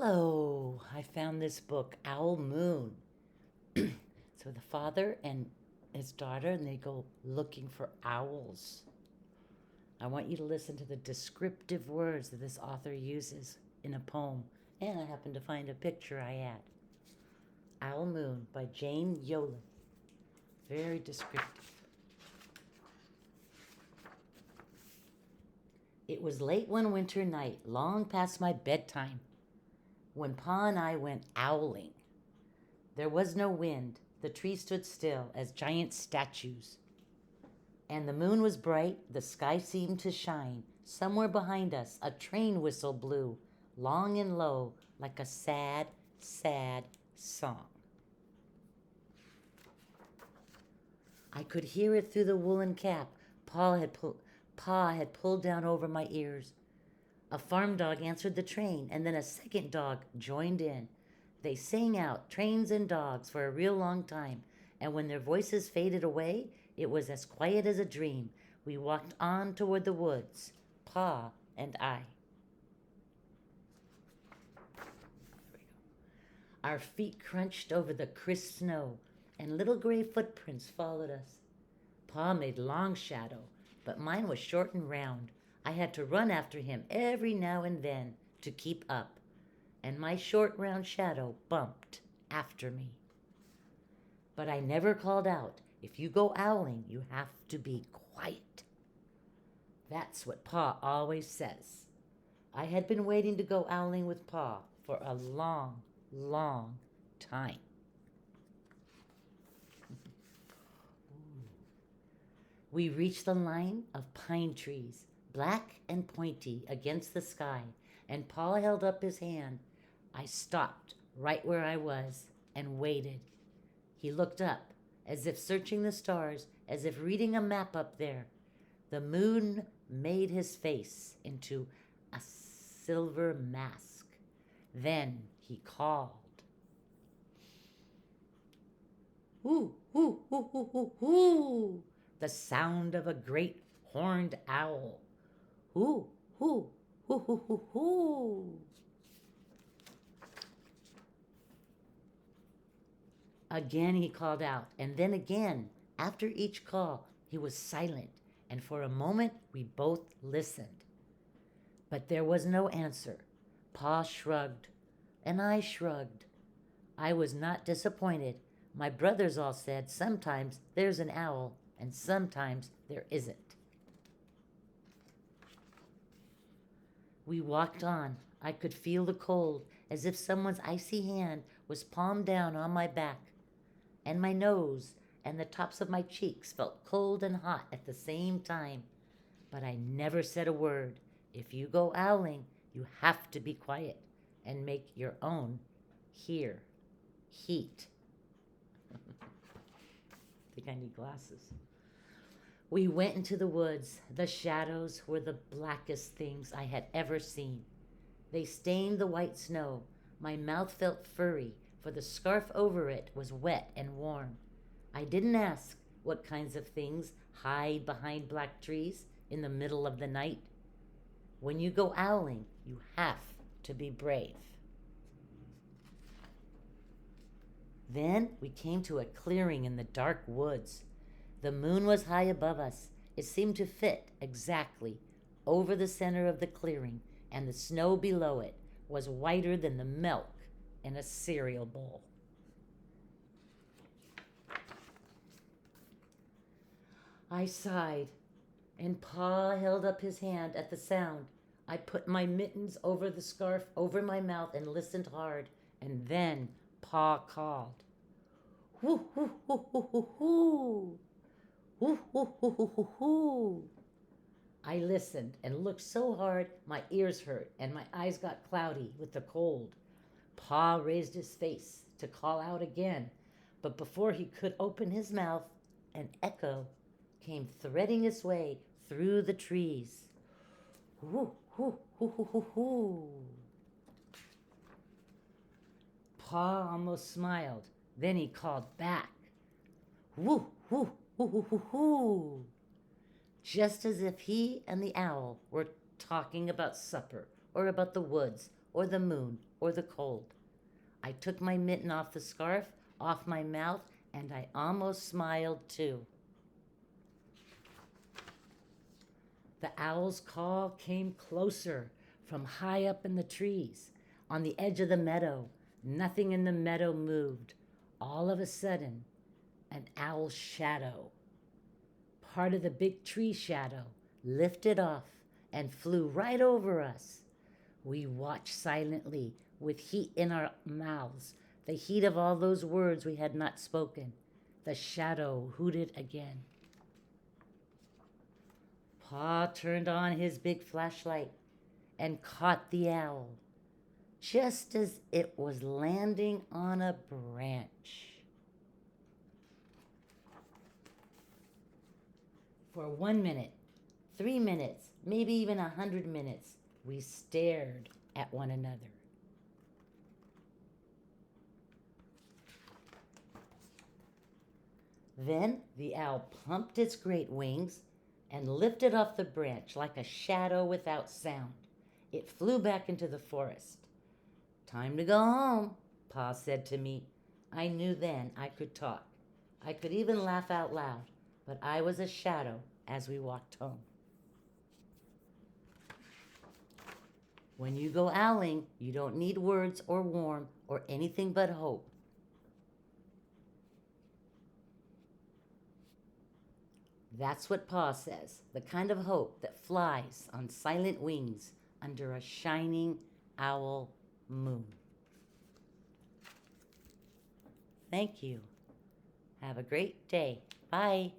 Hello, I found this book, Owl Moon. So the father and his daughter, and they go looking for owls. I want you to listen to the descriptive words that this author uses in a poem. And I happened to find a picture I had. Owl Moon by Jane Yolen. Very descriptive. It was late one winter night, long past my bedtime, when Pa and I went owling. There was no wind. The trees stood still as giant statues. And the moon was bright, the sky seemed to shine. Somewhere behind us, a train whistle blew, long and low, like a sad, sad song. I could hear it through the woolen cap Pa had pulled down over my ears. A farm dog answered the train, and then a second dog joined in. They sang out, trains and dogs, for a real long time, and when their voices faded away, it was as quiet as a dream. We walked on toward the woods, Pa and I. Our feet crunched over the crisp snow, and little gray footprints followed us. Pa made long shadow, but mine was short and round. I had to run after him every now and then to keep up, and my short round shadow bumped after me. But I never called out. If you go owling, you have to be quiet. That's what Pa always says. I had been waiting to go owling with Pa for a long, long time. We reached the line of pine trees, black and pointy against the sky, and Pa held up his hand. I stopped right where I was and waited. He looked up, as if searching the stars, as if reading a map up there. The moon made his face into a silver mask. Then he called. Hoo, hoo, hoo, hoo, hoo, hoo. The sound of a great horned owl. Hoo, hoo, hoo, hoo, hoo, hoo. Again he called out, and then again. After each call, he was silent, and for a moment we both listened. But there was no answer. Pa shrugged, and I shrugged. I was not disappointed. My brothers all said, sometimes there's an owl, and sometimes there isn't. We walked on. I could feel the cold, as if someone's icy hand was palmed down on my back, and my nose and the tops of my cheeks felt cold and hot at the same time. But I never said a word. If you go owling, you have to be quiet and make your own heat. I think I need glasses. We went into the woods. The shadows were the blackest things I had ever seen. They stained the white snow. My mouth felt furry, for the scarf over it was wet and warm. I didn't ask what kinds of things hide behind black trees in the middle of the night. When you go owling, you have to be brave. Then we came to a clearing in the dark woods. The moon was high above us. It seemed to fit exactly over the center of the clearing, and the snow below it was whiter than the milk in a cereal bowl. I sighed, and Pa held up his hand at the sound. I put my mittens over the scarf over my mouth and listened hard, and then Pa called. Whoo, hoo, hoo, hoo, hoo, hoo. Whoo, hoo, hoo, hoo, hoo, hoo. I listened and looked so hard my ears hurt and my eyes got cloudy with the cold. Pa raised his face to call out again, but before he could open his mouth, an echo came threading its way through the trees. Whoo, hoo, hoo, hoo, hoo, hoo. Pa almost smiled. Then he called back. Whoo, whoo, hoo, hoo, hoo, hoo. Just as if he and the owl were talking about supper or about the woods or the moon or the cold. I took my mitten off the scarf, off my mouth, and I almost smiled too. The owl's call came closer from high up in the trees. On the edge of the meadow, nothing in the meadow moved. All of a sudden, an owl's shadow, part of the big tree shadow, lifted off and flew right over us. We watched silently with heat in our mouths, the heat of all those words we had not spoken. The shadow hooted again. Pa turned on his big flashlight and caught the owl just as it was landing on a branch. For 1 minute, 3 minutes, maybe even 100 minutes, we stared at one another. Then the owl pumped its great wings and lifted off the branch like a shadow without sound. It flew back into the forest. "Time to go home," Pa said to me. I knew then I could talk. I could even laugh out loud, but I was a shadow as we walked home. When you go owling, you don't need words or warmth or anything but hope. That's what Pa says, the kind of hope that flies on silent wings under a shining owl moon. Thank you. Have a great day. Bye.